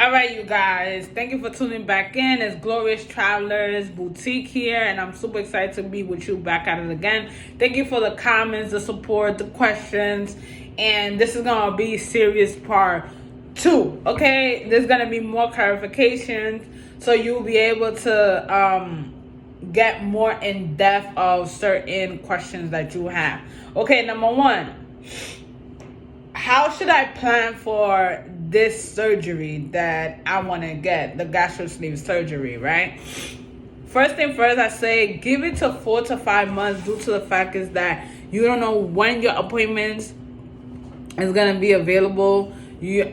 All right, you guys. Thank you for tuning back in. It's Glorious Travelers Boutique here, and I'm super excited to be with you back at it again. Thank you for the comments, the support, the questions, and this is gonna be serious part 2. Okay, there's gonna be more clarifications, so you'll be able to get more in depth of certain questions that you have. Okay, number 1. How should I plan for this surgery that I want to get, the gastric sleeve surgery, right? First thing first, I say give it to 4 to 5 months due to the fact is that you don't know when your appointments is going to be available. You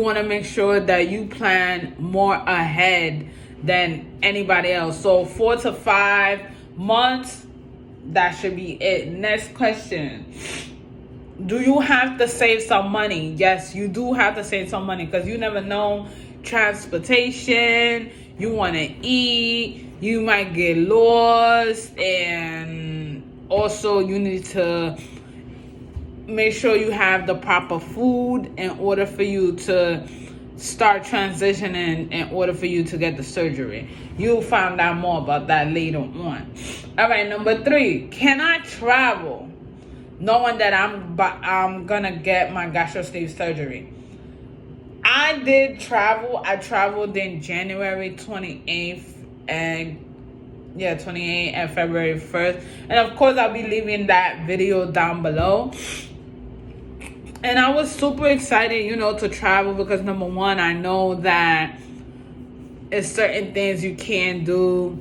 want to make sure that you plan more ahead than anybody else. So 4 to 5 months, that should be it. Next question. Do you have to save some money? Yes, you do have to save some money because you never know. Transportation, you want to eat, you might get lost, and also you need to make sure you have the proper food in order for you to start transitioning, in order for you to get the surgery. You'll find out more about that later on. All right, number 3, can I travel knowing that I'm gonna get my gastric sleeve surgery? I did travel. I traveled in January 28th and 28th and February 1st. And of course, I'll be leaving that video down below. And I was super excited, to travel because number 1, I know that it's certain things you can't do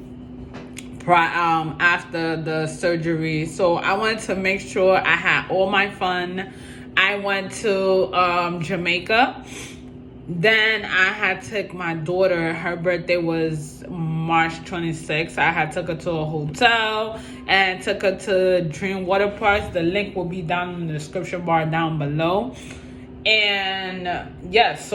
after the surgery. So I wanted to make sure I had all my fun. I went to Jamaica. Then I had took my daughter. Her birthday was March 26th. I had took her to a hotel and took her to Dream Water Parks. The link will be down in the description bar down below. And yes,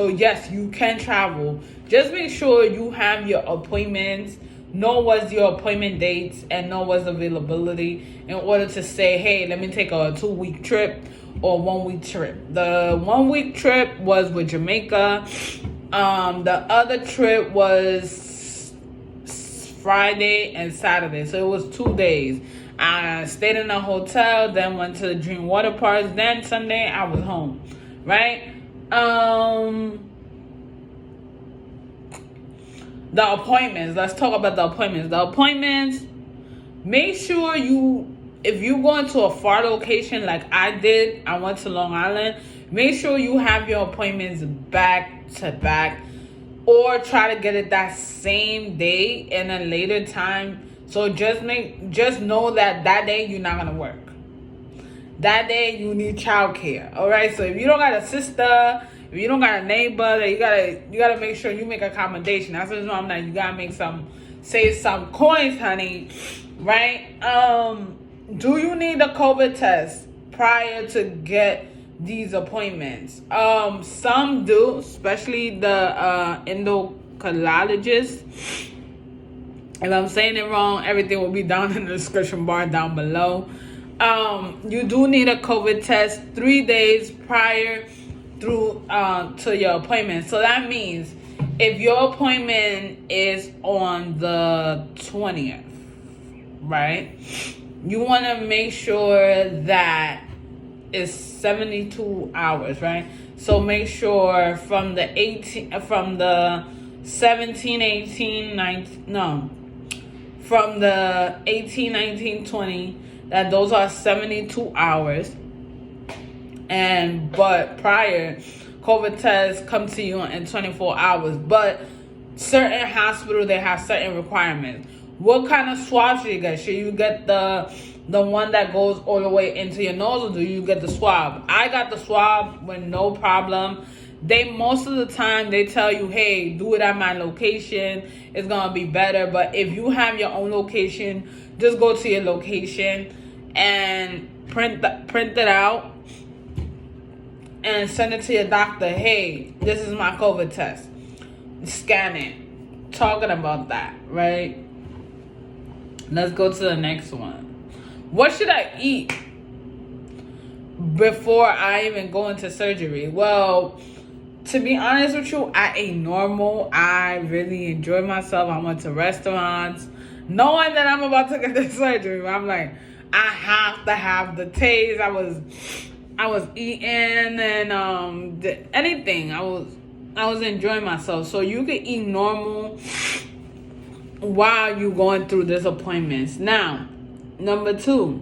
you can travel. Just make sure you have your appointments, know what's your appointment dates, and know what's availability in order to say, hey, let me take a 2-week trip or 1-week trip. The 1-week trip was with Jamaica. The other trip was Friday and Saturday, so it was 2 days. I stayed in a hotel, then went to the Dream Water Parks, then Sunday I was home, right? The appointments. Let's talk about the appointments. The appointments, make sure if you're going to a far location like I did, I went to Long Island, make sure you have your appointments back to back, or try to get it that same day in a later time. So just know that day you're not gonna work. That day you need childcare. All right. So if you don't got a sister, if you don't got a neighbor, you gotta make sure you make accommodation. That's what I'm like. You gotta save some coins, honey. Right? Do you need a COVID test prior to get these appointments? Some do, especially the endocrinologist. If I'm saying it wrong, everything will be down in the description bar down below. You do need a COVID test 3 days prior to your appointment. So that means if your appointment is on the 20th, right? You want to make sure that it's 72 hours, right? So make sure from the 17, 18, 19, no, from the 18, 19, 20, that those are 72 hours. But prior, COVID tests come to you in 24 hours. But certain hospitals, they have certain requirements. What kind of swab should you get? Should you get the one that goes all the way into your nose, or do you get the swab? I got the swab with no problem. Most of the time they tell you, hey, do it at my location. It's gonna be better. But if you have your own location, just go to your location and print it out and send it to your doctor. Hey, this is my COVID test. Scan it. Talking about that, right? Let's go to the next one. What should I eat before I even go into surgery? Well, To be honest with you, I ate normal. I really enjoyed myself. I went to restaurants, knowing that I'm about to get the surgery. I'm like, I have to have the taste. I was eating and anything. I was enjoying myself. So you can eat normal while you're going through these appointments. Now, number 2,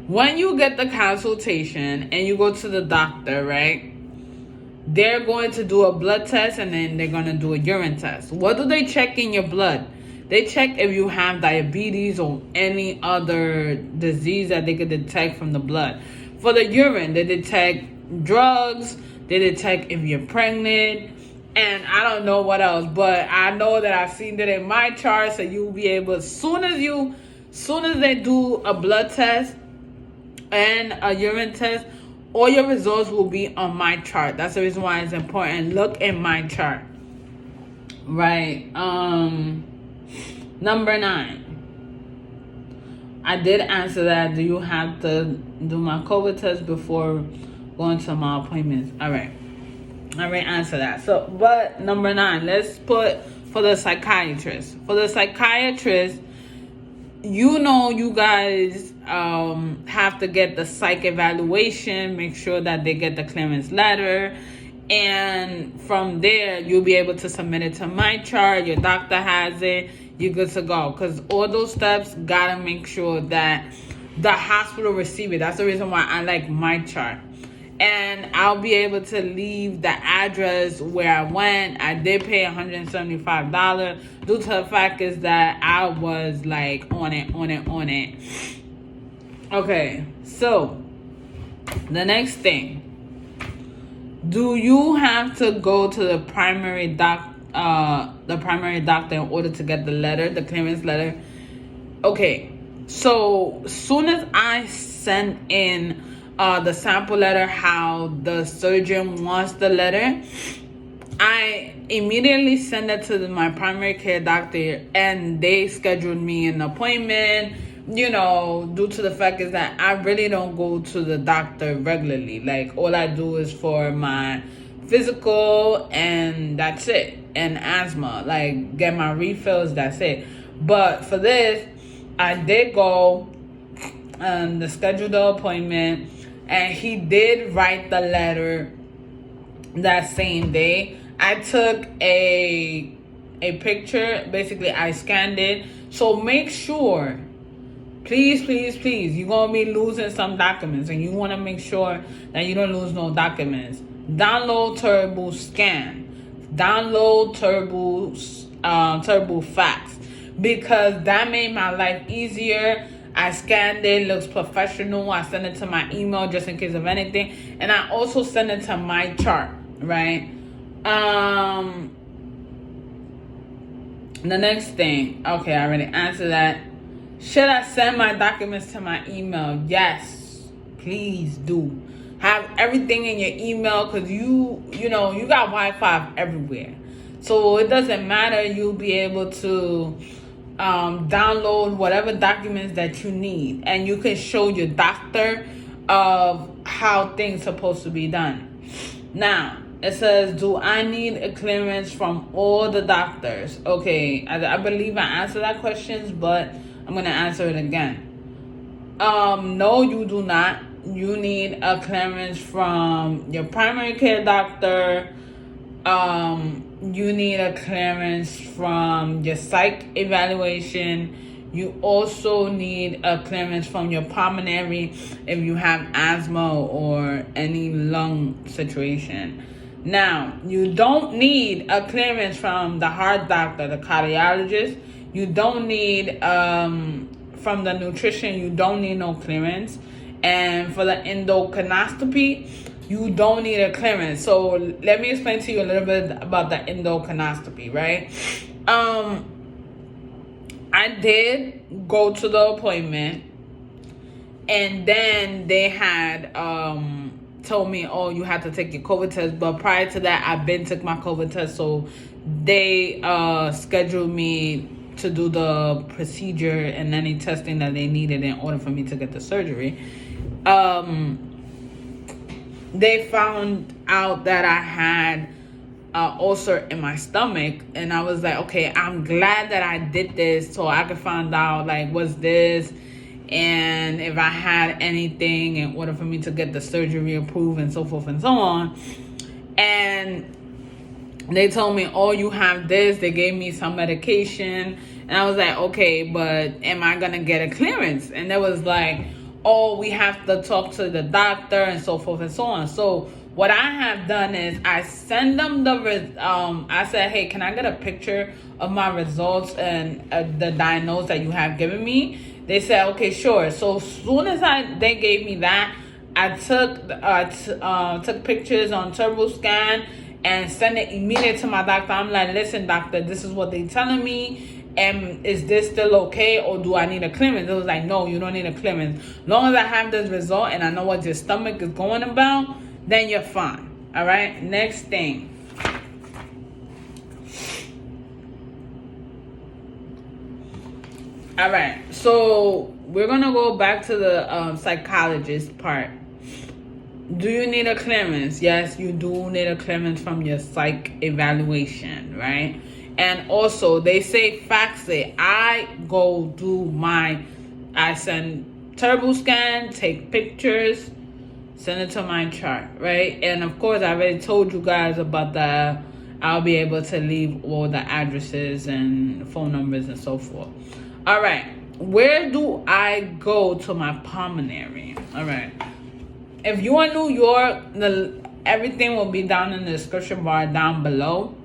when you get the consultation and you go to the doctor, right? They're going to do a blood test and then they're going to do a urine test. What do they check in your blood? They check if you have diabetes or any other disease that they could detect from the blood. For the urine, they detect drugs. They detect if you're pregnant. And I don't know what else. But I know that I've seen it in my chart. So you'll be able, as soon as they do a blood test and a urine test, all your results will be on my chart. That's the reason why it's important. Look in my chart. Right. Number 9. I did answer that. Do you have to do my COVID test before going to my appointments? All right. I already answered that. So, but number 9, let's put for the psychiatrist. For the psychiatrist, you guys have to get the psych evaluation, make sure that they get the clearance letter, and from there you'll be able to submit it to my chart. Your doctor has it, you're good to go, because all those steps gotta make sure that the hospital receive it. That's the reason why I like my chart. And I'll be able to leave the address where I went. I did pay $175 due to the fact is that I was like on it. Okay, so the next thing. Do you have to go to the primary doctor in order to get the clearance letter? Okay, so soon as I send in the sample letter, how the surgeon wants the letter, I immediately send it to my primary care doctor, and they scheduled me an appointment. Due to the fact is that I really don't go to the doctor regularly. Like, all I do is for my physical, and that's it. And asthma, like get my refills, that's it. But for this, I did go and schedule the appointment, and he did write the letter that same day. I took a picture. Basically, I scanned it. So make sure, please, you're going to be losing some documents, and you want to make sure that you don't lose no documents. Download Turbo Scan. Download Turbo Fax, because that made my life easier. I scanned it, looks professional. I send it to my email just in case of anything. And I also send it to my chart, right? The next thing. Okay, I already answered that. Should I send my documents to my email? Yes, please do. Have everything in your email, because you got Wi-Fi everywhere. So it doesn't matter. You'll be able to download whatever documents that you need, and you can show your doctor of how things supposed to be done. Now, it says, do I need a clearance from all the doctors? Okay, I believe I answered that question, but I'm going to answer it again. No, you do not. You need a clearance from your primary care doctor. You need a clearance from your psych evaluation. You also need a clearance from your pulmonary if you have asthma or any lung situation. Now, you don't need a clearance from the heart doctor, the cardiologist. You don't need from the nutrition. You don't need no clearance. And for the endocrinoscopy, you don't need a clearance. So let me explain to you a little bit about the endocrinoscopy, right? I did go to the appointment, and then they had told me, oh, you have to take your COVID test. But prior to that, I've been took my COVID test, so they scheduled me to do the procedure and any testing that they needed in order for me to get the surgery. they found out that I had ulcer in my stomach, and I was like, okay, I'm glad that I did this so I could find out like what's this and if I had anything in order for me to get the surgery approved and so forth and so on. And they told me, oh, you have this. They gave me some medication, and I was like, okay, but am I gonna get a clearance? And they was like, oh, we have to talk to the doctor and so forth and so on. So what I have done is I send them I said, hey, can I get a picture of my results and the diagnosis that you have given me? They said, okay, sure. So as soon as they gave me that, I took pictures on TurboScan and sent it immediately to my doctor. I'm like, listen, doctor, this is what they telling me. And is this still okay, or do I need a clearance? It was like, no, you don't need a clearance. As long as I have this result and I know what your stomach is going about, then you're fine. All right. Next thing. All right. So we're gonna go back to the psychologist part. Do you need a clearance? Yes, you do need a clearance from your psych evaluation, right? And also, they say fax it. I send TurboScan, take pictures, send it to my chart, right? And of course, I already told you guys about that. I'll be able to leave all the addresses and phone numbers and so forth. All right, where do I go to my pulmonary? All right, if you are in New York, everything will be down in the description bar down below.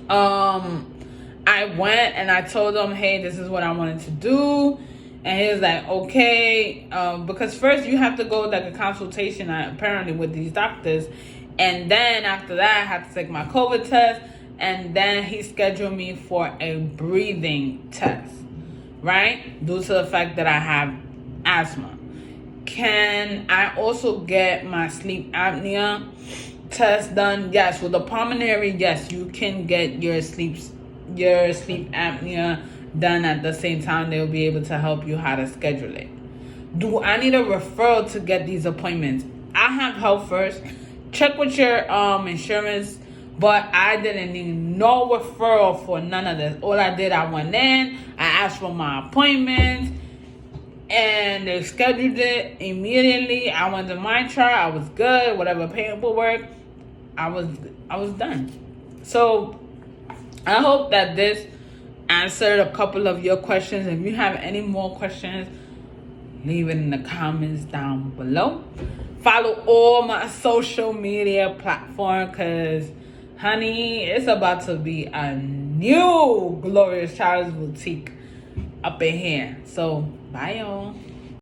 I went and I told him, hey, this is what I wanted to do. And he was like, okay, because first you have to go like a consultation apparently with these doctors. And then after that, I had to take my COVID test. And then he scheduled me for a breathing test, right? Due to the fact that I have asthma. Can I also get my sleep apnea test done? Yes, with the pulmonary, yes, you can get your sleep apnea done at the same time. They'll be able to help you how to schedule it. Do I need a referral to get these appointments? I have Health First. Check with your insurance, but I didn't need no referral for none of this. All I did, I went in, I asked for my appointment, and they scheduled it immediately. I went to my chart, I was good, whatever paperwork, I was done. So I hope that this answered a couple of your questions. If you have any more questions, leave it in the comments down below. Follow all my social media platforms, because honey, it's about to be a new Glorious Child's Boutique up in here. So bye y'all.